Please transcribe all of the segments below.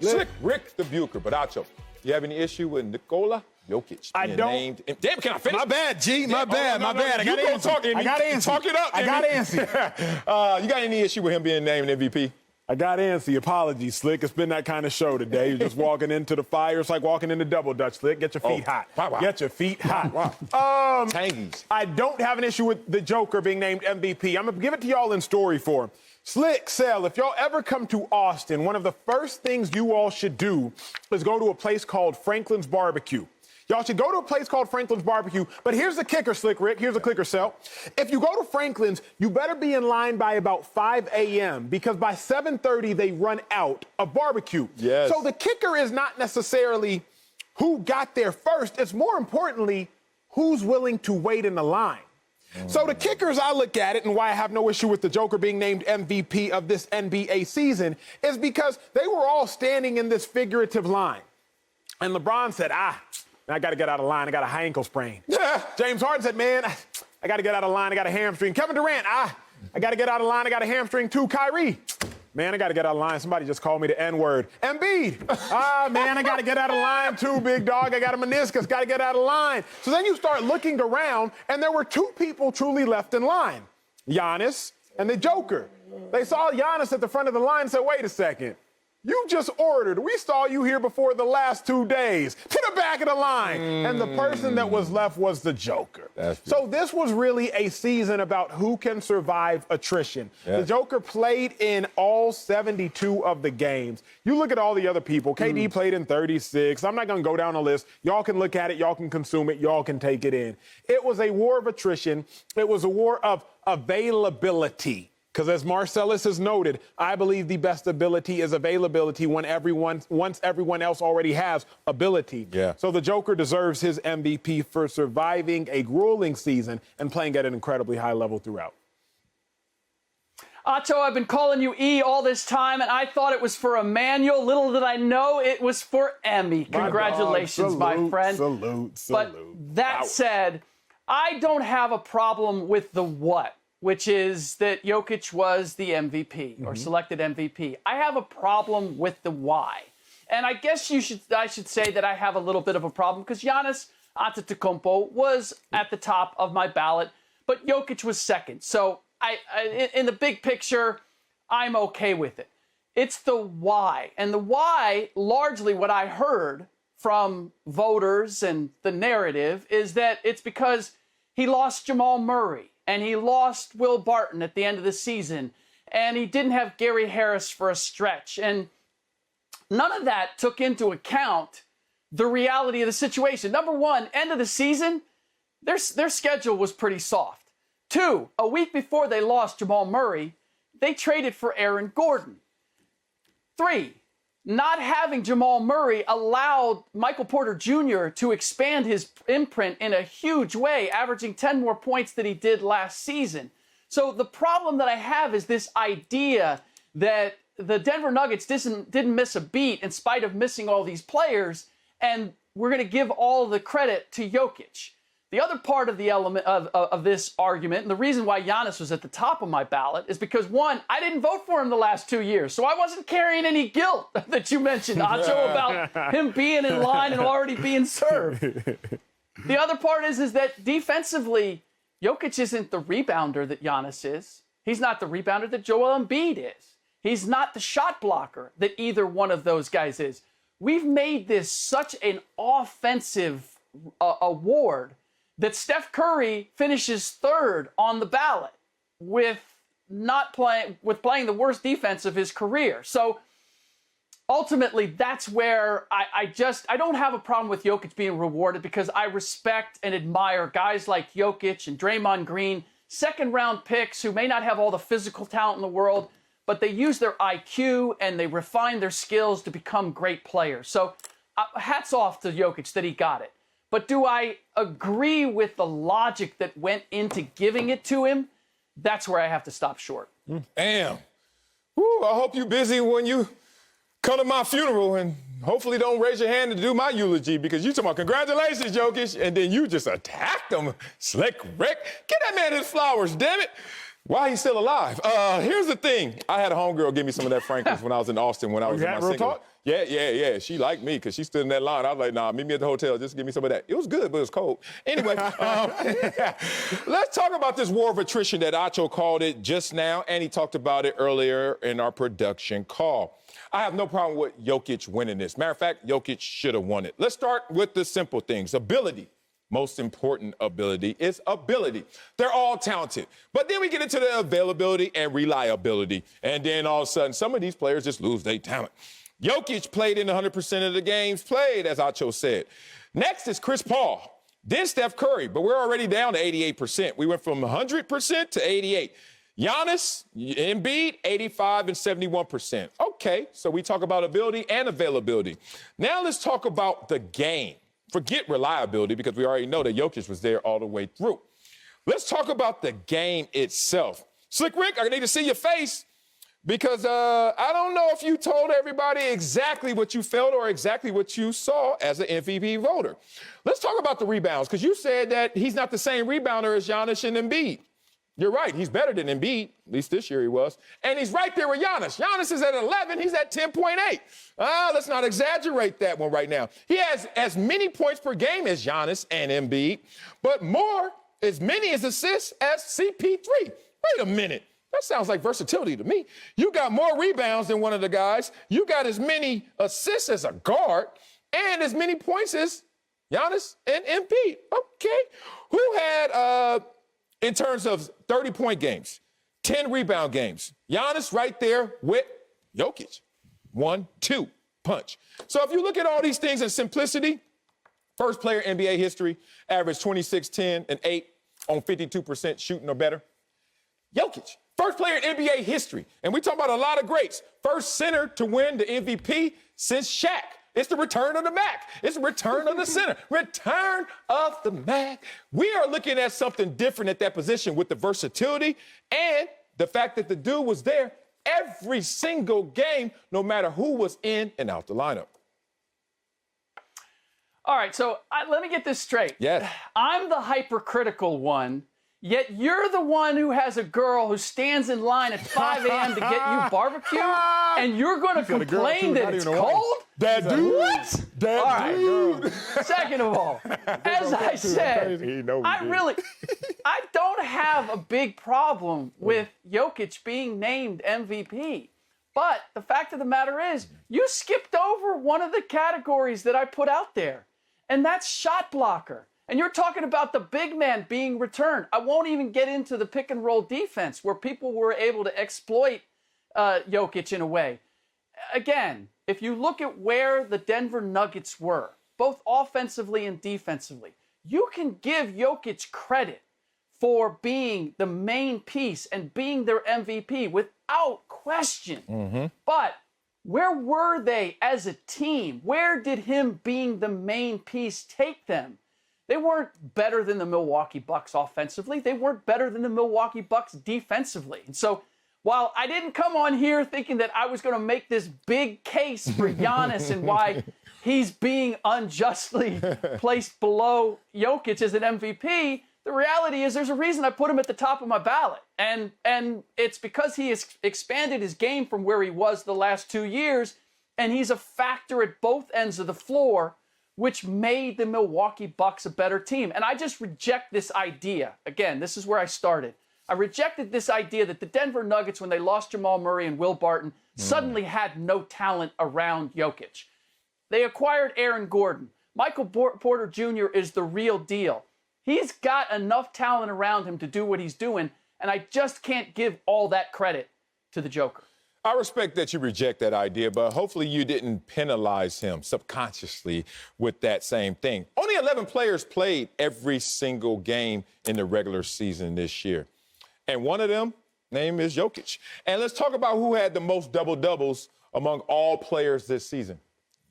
Slick Ric Bucher. But Acho, you have any issue with Nikola Jokic? I don't. Damn, can I finish? My bad, G. My bad. No, My bad. I got to answer. talk. I got answer. Talk it up. I got answer. You got any issue with him being named MVP? I got answer. Apologies, Slick. It's been that kind of show today. You're just walking into the fire. It's like walking into double dutch, Slick. Get your feet hot. Wow. Get your feet hot. Tangies. I don't have an issue with the Joker being named MVP. I'm going to give it to y'all in story form. Slick, Sel, if y'all ever come to Austin, one of the first things you all should do is go to a place called Franklin's Barbecue. Y'all should go to a place called Franklin's Barbecue. But here's the kicker, Slick Rick. Here's the kicker, Sel. If you go to Franklin's, you better be in line by about 5 a.m. because by 7:30 they run out of barbecue. Yes. So the kicker is not necessarily who got there first. It's more importantly, who's willing to wait in the line. So the kickers, I look at it, and why I have no issue with the Joker being named MVP of this NBA season is because they were all standing in this figurative line. And LeBron said, I got to get out of line. I got a high ankle sprain. James Harden said, man, I got to get out of line. I got a hamstring. Kevin Durant, I got to get out of line. I got a hamstring too. Kyrie, man, I got to get out of line. Somebody just called me the N-word. Embiid, man, I got to get out of line too, big dog. I got a meniscus. Got to get out of line. So then you start looking around, and there were two people truly left in line, Giannis and the Joker. They saw Giannis at the front of the line and said, wait a second. You just ordered. We saw you here before the last 2 days. To the back of the line. And the person that was left was the Joker. So this was really a season about who can survive attrition. The Joker played in all 72 of the games. You look at all the other people. KD played in 36. I'm not going to go down the list. Y'all can look at it. Y'all can consume it. Y'all can take it in. It was a war of attrition. It was a war of availability. Because as Marcellus has noted, I believe the best ability is availability once everyone else already has ability. So the Joker deserves his MVP for surviving a grueling season and playing at an incredibly high level throughout. Acho, I've been calling you E all this time, and I thought it was for Emmanuel. Little did I know it was for Emmy. Congratulations, my friend. Salute. But that said, I don't have a problem with the what, which is that Jokic was the MVP or selected MVP. I have a problem with the why. And I guess I should say that I have a little bit of a problem because Giannis Antetokounmpo was at the top of my ballot, but Jokic was second. So in the big picture, I'm okay with it. It's the why. And the why, largely what I heard from voters and the narrative, is that it's because he lost Jamal Murray. And he lost Will Barton at the end of the season. And he didn't have Gary Harris for a stretch. And none of that took into account the reality of the situation. Number one, end of the season, their schedule was pretty soft. Two, a week before they lost Jamal Murray, they traded for Aaron Gordon. Three, not having Jamal Murray allowed Michael Porter Jr. to expand his imprint in a huge way, averaging 10 more points than he did last season. So the problem that I have is this idea that the Denver Nuggets didn't miss a beat in spite of missing all these players, and we're going to give all the credit to Jokic. The other part of the element of this argument, and the reason why Giannis was at the top of my ballot, is because, one, I didn't vote for him the last 2 years, so I wasn't carrying any guilt that you mentioned, Acho, about him being in line and already being served. The other part is that defensively, Jokic isn't the rebounder that Giannis is. He's not the rebounder that Joel Embiid is. He's not the shot blocker that either one of those guys is. We've made this such an offensive award that Steph Curry finishes third on the ballot with playing the worst defense of his career. So ultimately, that's where I don't have a problem with Jokic being rewarded because I respect and admire guys like Jokic and Draymond Green, second-round picks who may not have all the physical talent in the world, but they use their IQ and they refine their skills to become great players. So hats off to Jokic that he got it. But do I agree with the logic that went into giving it to him? That's where I have to stop short. Damn. Woo, I hope you're busy when you come to my funeral and hopefully don't raise your hand to do my eulogy because you talking about congratulations, Jokic, and then you just attacked him. Slick Rick. Get that man his flowers, damn it. Why he's still alive? Here's the thing. I had a homegirl give me some of that Franklin's when I was in Austin when I was in my had real single. talk? Yeah. She liked me because she stood in that line. I was like, nah, meet me at the hotel. Just give me some of that. It was good, but it was cold. Anyway, let's talk about this war of attrition that Acho called it just now, and he talked about it earlier in our production call. I have no problem with Jokic winning this. Matter of fact, Jokic should have won it. Let's start with the simple things. Ability. Most important ability is ability. They're all talented. But then we get into the availability and reliability. And then all of a sudden, some of these players just lose their talent. Jokic played in 100% of the games played, as Acho said. Next is Chris Paul. Then Steph Curry, but we're already down to 88%. We went from 100% to 88%. Giannis, Embiid, 85 and 71%. Okay, so we talk about ability and availability. Now let's talk about the game. Forget reliability because we already know that Jokic was there all the way through. Let's talk about the game itself. Slick Rick, I need to see your face because I don't know if you told everybody exactly what you felt or exactly what you saw as an MVP voter. Let's talk about the rebounds because you said that he's not the same rebounder as Giannis and Embiid. You're right. He's better than Embiid. At least this year he was. And he's right there with Giannis. Giannis is at 11. He's at 10.8. Let's not exaggerate that one right now. He has as many points per game as Giannis and Embiid, but as many as assists as CP3. Wait a minute. That sounds like versatility to me. You got more rebounds than one of the guys. You got as many assists as a guard and as many points as Giannis and Embiid. Okay. Who had... in terms of 30-point games, 10 rebound games, Giannis right there with Jokic. 1-2 punch. So if you look at all these things in simplicity, first player in NBA history, averaged 26, 10, and 8 on 52% shooting or better. Jokic, first player in NBA history. And we talk about a lot of greats. First center to win the MVP since Shaq. It's the return of the Mac. It's the return of the center. Return of the Mac. We are looking at something different at that position with the versatility and the fact that the dude was there every single game, no matter who was in and out the lineup. All right, so let me get this straight. Yes. I'm the hypercritical one, yet you're the one who has a girl who stands in line at 5 a.m. to get you barbecue, and you're going to complain that it's cold? That dude. What? That dude. Second of all, as I said, I don't have a big problem with Jokic being named MVP. But the fact of the matter is, you skipped over one of the categories that I put out there, and that's shot blocker. And you're talking about the big man being returned. I won't even get into the pick and roll defense where people were able to exploit Jokic in a way. Again, if you look at where the Denver Nuggets were, both offensively and defensively, you can give Jokic credit for being the main piece and being their MVP without question. Mm-hmm. But where were they as a team? Where did him being the main piece take them? They weren't better than the Milwaukee Bucks offensively. They weren't better than the Milwaukee Bucks defensively. And so while I didn't come on here thinking that I was going to make this big case for Giannis and why he's being unjustly placed below Jokic as an MVP, the reality is there's a reason I put him at the top of my ballot. And it's because he has expanded his game from where he was the last 2 years, and he's a factor at both ends of the floor, which made the Milwaukee Bucks a better team. And I just reject this idea. Again, this is where I started. I rejected this idea that the Denver Nuggets, when they lost Jamal Murray and Will Barton, suddenly had no talent around Jokic. They acquired Aaron Gordon. Michael Porter Jr. is the real deal. He's got enough talent around him to do what he's doing, and I just can't give all that credit to the Joker. I respect that you reject that idea, but hopefully you didn't penalize him subconsciously with that same thing. Only 11 players played every single game in the regular season this year. And one of them, name is Jokic. And let's talk about who had the most double-doubles among all players this season.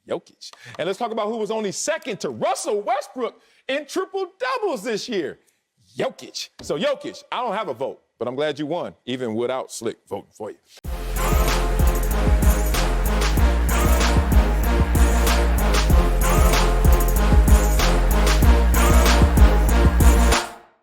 Jokic. And let's talk about who was only second to Russell Westbrook in triple-doubles this year. Jokic. So Jokic, I don't have a vote, but I'm glad you won, even without Slick voting for you.